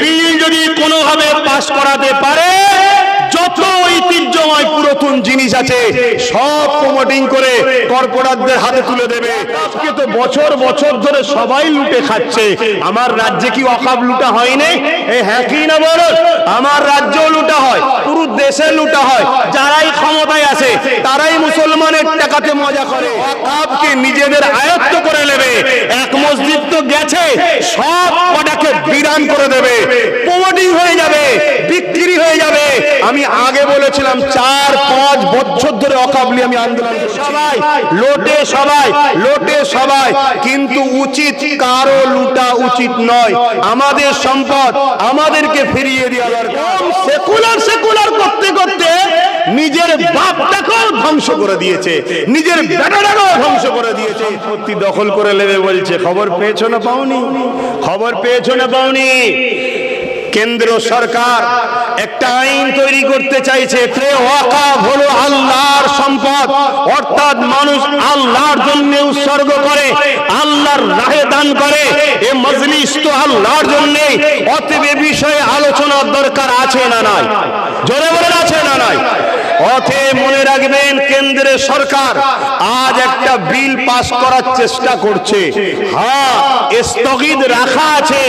বিল যদি কোনোভাবে পাস করাতে পারে, যত ঐতিহ্যময় পুরাতন জিনিস আছে সব প্রমোটিং করে কর্পোরেটদের হাতে তুলে দেবে। আজকে তো বছর বছর ধরে সবাই লুটে খাচ্ছে। আমার রাজ্যে কি ওয়াকফ লুটা হয়নি? হ্যাঁ কি না বলো? আমার রাজ্যেও লুটা হয়, পুরো দেশে লুটা হয়। যারাই ক্ষমতায় আছে তারাই মুসলমানের টাকাতে মজা করে, ওয়াকফকে নিজেদের আয়ত্ত করে নেবে। এক মসজিদ তো গেছে, সব কটাকে বিরান করে দেবে, প্রমোটিং হয়ে যাবে, বিক্রি হয়ে যাবে। আমি আগে বলেছিলাম 4-5 বছর ধরে ওয়াকফ নিয়ে আমি আন্দোলন করছি। সবাই লোটে, সবাই লোটে, সবাই, কিন্তু উচিত কারো লুটা উচিত নয়। আমাদের সম্পদ আমাদেরকে ফিরিয়ে দেওয়া দরকার। সেকুলার সেকুলার করতে করতে নিজের বাপটাকেও ধ্বংস করে দিয়েছে, নিজের বেটাটাকেও ধ্বংস করে দিয়েছে। সম্পত্তি দখল করে নেবে বলছে। খবর পেয়েছো না পাওনি? খবর পেয়েছো না পাওনি? কেন্দ্র সরকার একটা আইন তৈরি করতে চাইছে। ওয়াকফ হলো আল্লাহর সম্পদ, অর্থাৎ মানুষ আল্লাহর জন্য উৎসর্গ করে, আল্লাহর রাহে দান করে। এই মজলিস তো আল্লাহর জন্য, অতএব এ বিষয়ে আলোচনার দরকার আছে না নাই? জোরে বলেন আছে না নাই? অতএব মনে রাখবেন, কেন্দ্রের সরকার আজ একটা বিল পাস করার চেষ্টা করছে। হ্যাঁ, স্থগিত রাখা আছে,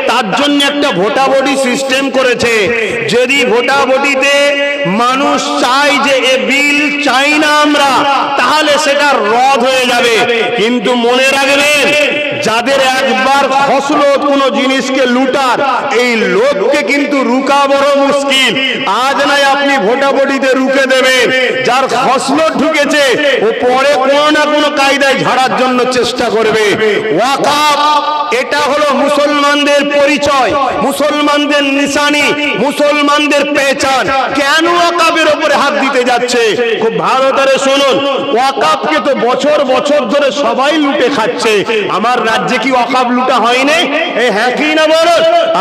তার জন্য একটা ভোটাভুটি সিস্টেম করেছে। যদি ভোটাভুটিতে মানুষ চায় যে এ বিল চাই না আমরা, তাহলে সেটা রদ হয়ে যাবে। কিন্তু মনে রাখবেন, যাদের একবার ফসল কোনো জিনিসকে লুটার, এই লোককে কিন্তু রুকা বড় মুশকিল। আজ নাই আপনি ভোটাভুটিতে রুকে দেবেন, যার ফসল ঢুকেছে ও পরে কোনো না কোনো কায়দায় ঝাড়ার জন্য চেষ্টা করবে। ওয়াকফ এটা হলো মুসলমানদের পরিচয়, মুসলমানদের নিশানি, মুসলমানদের পেহচান। কেন ওয়াকফের উপরে হাত দিতে যাচ্ছে? খুব ভালো করে শুনুন। ওয়াকফকে তো বছর বছর ধরে সবাই লুটে খাচ্ছে। আমার রাজ্যে কি ওয়াকফ লুটা হয়নি? হ্যাঁ কি না বলো?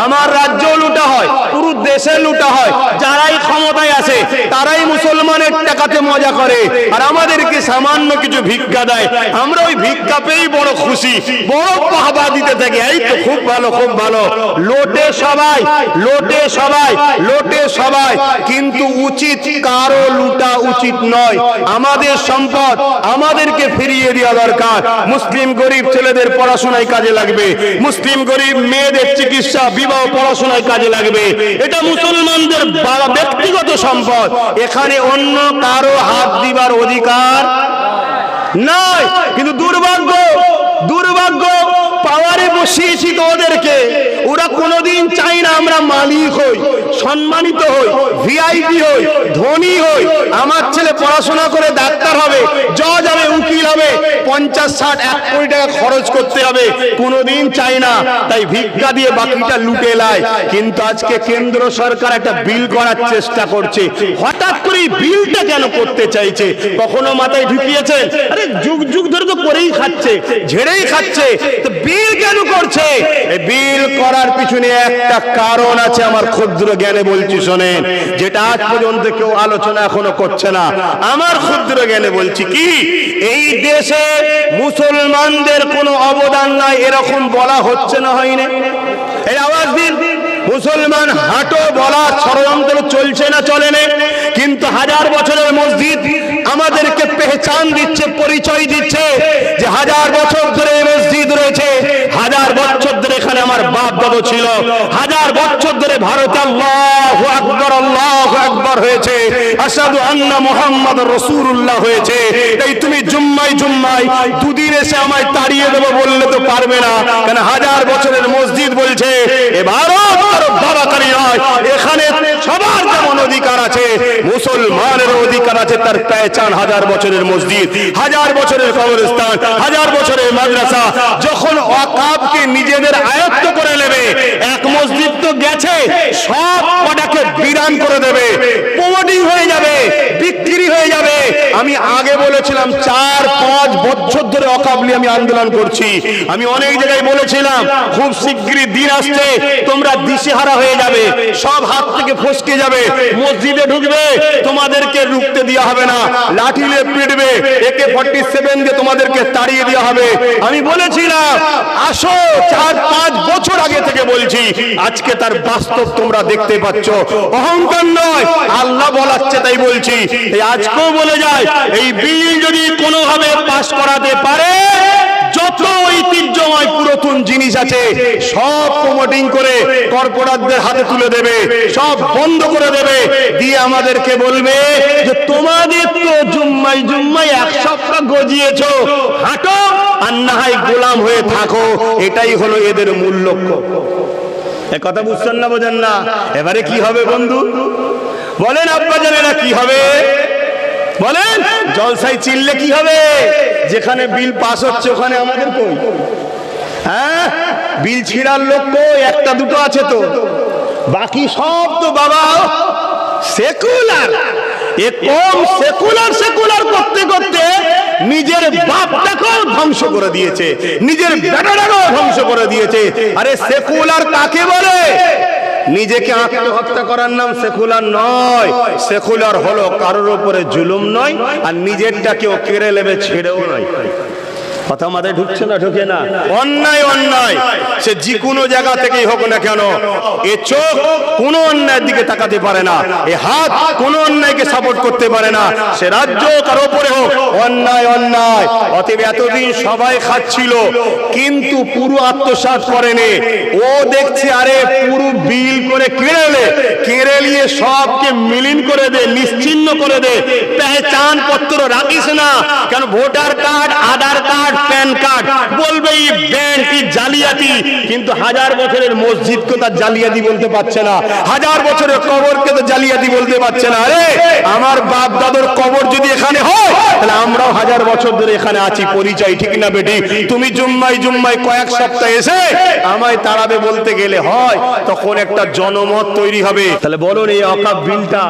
আমার রাজ্যেও লুটা হয়, পুরো দেশে লুটা হয়। যারাই ক্ষমতায় আছে তারাই মুসলমানের টাকাতে মজা করে, আর আমাদেরকে সামান্য কিছু ভিক্ষা দেয়। আমরা ওই ভিক্ষা পেয়েই বড় খুশি, বড় বাহবা দিতে থাকি। এই তো খুব ভালো, খুব ভালো। লোটে সবাই, লোটে সবাই, লোটে সবাই, কিন্তু উচিত কারো লুটা উচিত নয়। আমাদের সম্পদ আমাদেরকে ফিরিয়ে দেওয়া দরকার। মুসলিম গরিব ছেলেদের পড়াশোনায় কাজে লাগবে, মুসলিম গরিব মেয়েদের চিকিৎসা, বিবাহ, পড়াশোনায় কাজে লাগবে। এটা মুসলমানদের ব্যক্তিগত সম্পদ, এখানে অন্য কারো হাত দিবার অধিকার নাই। কিন্তু দুর্ভাগ্য, দুর্ভাগ্য, পাওয়ারে বসিয়েছি তো ওদেরকে, ওরা কোনোদিন চাই না আমরা মালিক হই, সম্মানিত হই, ভিআইপি হই, ধনী হই। আমার ছেলে পড়াশোনা করে ডাক্তার হবে, জজ হবে, উকিল হবে, 50-60-1 কোটি টাকা খরচ করতে হবে, কোনোদিন চাই না। তাই ভিক্ষা দিয়ে বাকিটা লুটে লায়। কিন্তু আজকে কেন্দ্র সরকার একটা বিল করার চেষ্টা করছে। হঠাৎ করে বিলটা কেন করতে চাইছে? কখনো মাথায় ঢুকিয়েছে? আরে যুগ যুগ ধরে তো করেই খাচ্ছে, ঝেড়েই খাচ্ছে, তো বিল কেন করছে? বিল করার পিছনে একটা কারণ আছে, আমার ক্ষুদ্র জ্ঞানে বলছি শোনেন, যেটা আজ পর্যন্ত কেউ আলোচনা এখনো করছে না। আমার ক্ষুদ্র জ্ঞানে বলছি কি, এই দেশে মুসলমানদের কোনো অবদান নাই এরকম বলা হচ্ছে না, হয়নি? এই আওয়াজ দিন, মুসলমান হাঁটো বলার ষড়যন্ত্র চলছে না চলে না? কিন্তু 1000 বছরের মসজিদ আমাদেরকে পেহচান দিচ্ছে, পরিচয় দিচ্ছে যে 1000 বছর ধরে মসজিদ রয়েছে, 1000 বছর ধরে এখানে আমার বাপ দাদা ছিল, 1000 বছর ধরে ভারতে আল্লাহু আকবার, আল্লাহু আকবার হয়েছে, আশহাদু আন্না মুহাম্মাদুর রাসূলুল্লাহ হয়েছে। এই তুমি জুম্মায় জুম্মায় দুদিন এসে আমায় তাড়িয়ে দেবো বললে তো পারবে না, কারণ 1000 বছরের মসজিদ বলছে এ ভারত বাবাকারী নয়, এখানে সবার যেমন অধিকার আছে মুসলমানের অধিকার আছে, তার পেহচান 1000 বছরের মসজিদ, 1000 বছরের কবরস্থান, 1000 বছরের মাদ্রাসা। যখন ওয়াকফকে নিজেদের আয়ত্ত করে নেবে, এক মসজিদ তো গেছে, সব কটাকে বিরান করে দেবে, প্রমোটিং হয়ে যাবে, বিক্রি হয়ে যাবে। আমি আগে বলেছিলাম 4-5 বছর ধরে ওয়াকফ নিয়ে আমি আন্দোলন করছি। আমি অনেক জায়গায় বলেছিলাম খুব শিগগিরই দিন আসছে, তোমরা দিশে দিশেহারা হয়ে যাবে, সব হাত থেকে ফসকে যাবে, মসজিদে ঢুকবে, তোমাদেরকে রুখতে দেওয়া হবে না, লাঠি দিয়ে পিটবে, AK-47 দিয়ে তোমাদেরকে তাড়িয়ে দেওয়া হবে। আমি বলেছিলাম আসো, 4-5 বছর আগে থেকে বলছি, আজকে তার বাস্তব তোমরা দেখতে পাচ্ছ। অহংকার নয়, আল্লাহ বলাচ্ছে তাই বলছি। আজকেও বলে যায়, এই বিল যদি কোনোভাবে পাশ করাতে পারে, যত ঐতিহ্যময় পুরাতন জিনিস আছে সব প্রমোটিং করে কর্পোরেটদের হাতে তুলে দেবে, সব বন্ধ করে দেবে, দিয়ে আমাদেরকে বলবে যে তোমাদের তো জুম্মাই জুম্মাই 1 সপ্তাহ গজিয়েছো, হাঁটো আর না হয় গোলাম হয়ে থাকো। এটাই হলো এদের মূল লক্ষ্য। এ কথা বুঝছেন না, বোঝেন না? এবারে কি হবে বন্ধু বলেন, আব্বাজান, এরা কি হবে বলেন? জলসায় চিল্লে কি হবে? যেখানে বিল পাস হচ্ছে ওখানে আমাদের কই? হ্যাঁ, বিল ছিঁড়ার লোক কই? একটা দুটো আছে তো, বাকি সব তো বাবা সেকুলার। এ কম সেকুলার সেকুলার করতে করতে নিজের বাপটাকেও ধ্বংস করে দিয়েছে, নিজের বেটাটাকেও ধ্বংস করে দিয়েছে। আরে সেকুলার কাকে বলে? নিজেকে আত্মহত্যা করার নাম সেকুলার নয়। সেকুলার হলো কারোর উপরে জুলুম নয়, আর নিজেরটাকেও কেড়ে নেবে ছেড়েও নয়। কথা আমাদের ঢুকছে না? ঢুকে না? অন্যায় অন্যায়, সে যে কোনো জায়গা থেকেই হোক না কেন, এ চোখ কোনো অন্যায়ের দিকে তাকাতে পারে না, এ হাত কোনো অন্যায়কে সাপোর্ট করতে পারে না, সে রাজ্য কারো উপরে হোক, অন্যায় অন্যায়। অতএব এতদিন সবাই খাচ্ছিল কিন্তু পুরো আত্মসাৎ করেনি। ও দেখছে আরে পুরো বিল করে কেড়ে নিয়ে সবকে মিলিন করে দে, নিশ্চিহ্ন করে দে, পেহচান পত্র রাখিস না কেন, ভোটার কার্ড, আধার কার্ড, প্যান কার্ড, বলবে এই ব্যাংক কি জালিয়াতি, কিন্তু 1000 বছরের মসজিদকে তার জালিয়াতি বলতে পারছে না, 1000 বছরের কবরকে তো জালিয়াতি বলতে পারছে না। আরে আমার বাপ দাদুর কবর যদি এখানে হয়, তাহলে আমরাও 1000 বছর ধরে এখানে আছি, পরিচয় ঠিক না বেটি? তুমি জুম্মাই জুম্মাই কয়েক সপ্তাহ এসে আমায় তাড়াবে বলতে গেলে হয়, তখন একটা জনমত তৈরি হবে। তাহলে বলুন, এই ওয়াকফ বিলটা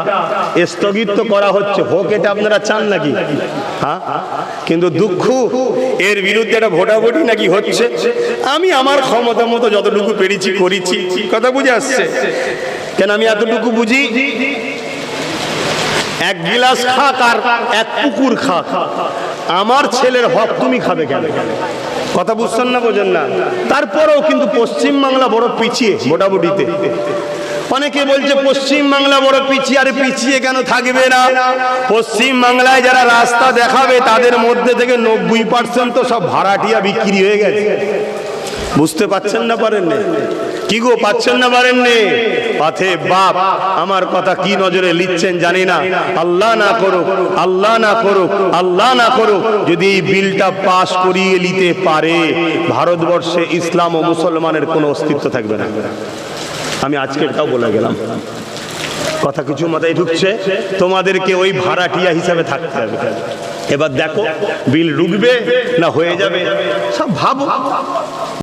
স্থগিত করা হচ্ছে, হোক, এটা আপনারা চান নাকি? হ্যাঁ, কিন্তু দুঃখ এর বিরুদ্ধে একটা ভোটাভুটি নাকি হচ্ছে। আমি আমার ক্ষমতা মতো যতটুকু পেরেছি করেছি। কথা বুঝে আসছে? কেন আমি এতটুকু বুঝি, 1 গিলাস খাক আর 1 পুকুর খাক, আমার ছেলের হক তুমি খাবে কেন? কথা বুঝছেন না, বোঝেন না? তারপরেও কিন্তু পশ্চিমবাংলা বড় পিছিয়ে ভোটাভুটিতে। অনেকে বলছে পশ্চিম বাংলা বড় পিছিয়ে। আরে পিছিয়ে কেন থাকবে না? পশ্চিম বাংলায় যারা রাস্তা দেখাবে তাদের মধ্যে থেকে 90% তো সব ভাড়াটিয়া বিক্রি হয়ে গেছে। বুঝতে পাচ্ছেন না? পারেননি? কি গো, পাচ্ছেন না? পারেননি? পাথে বাপ আমার কথা কি নজরে লিখছেন জানি না। আল্লাহ না করুক, আল্লাহ না করুক, আল্লাহ না করুক, যদি এই বিলটা পাশ করিয়ে নিতে পারে, ভারতবর্ষে ইসলাম ও মুসলমানের কোনো অস্তিত্ব থাকবে না। আমি আজকেরটাও বলে গেলাম। কথা কিছু মাথায় ঢুকছে? তোমাদেরকে ওই ভাড়াটিয়া হিসাবে থাকতে হবে। এবার দেখো বিল রুখবে না হয়ে যাবে, সব ভাবো।